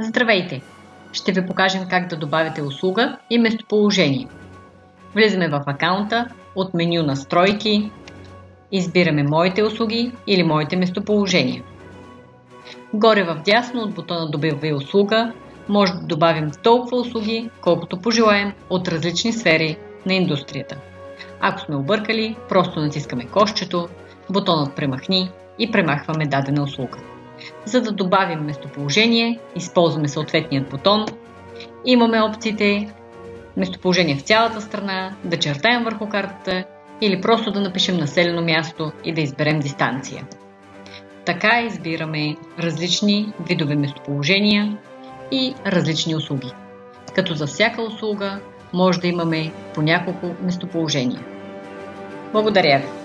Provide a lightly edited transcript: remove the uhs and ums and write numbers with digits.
Здравейте! Ще ви покажем как да добавите услуга и местоположение. Влизаме в акаунта, от меню Настройки, избираме Моите услуги или Моите местоположения. Горе в дясно от бутона Добави услуга може да добавим толкова услуги, колкото пожелаем от различни сфери на индустрията. Ако сме объркали, просто натискаме кошчето, бутонът Премахни и премахваме дадена услуга. За да добавим местоположение, използваме съответният бутон. Имаме опциите местоположение в цялата страна, да чертаем върху картата или просто да напишем населено място и да изберем дистанция. Така избираме различни видове местоположения и различни услуги. Като за всяка услуга може да имаме по няколко местоположения. Благодаря ви!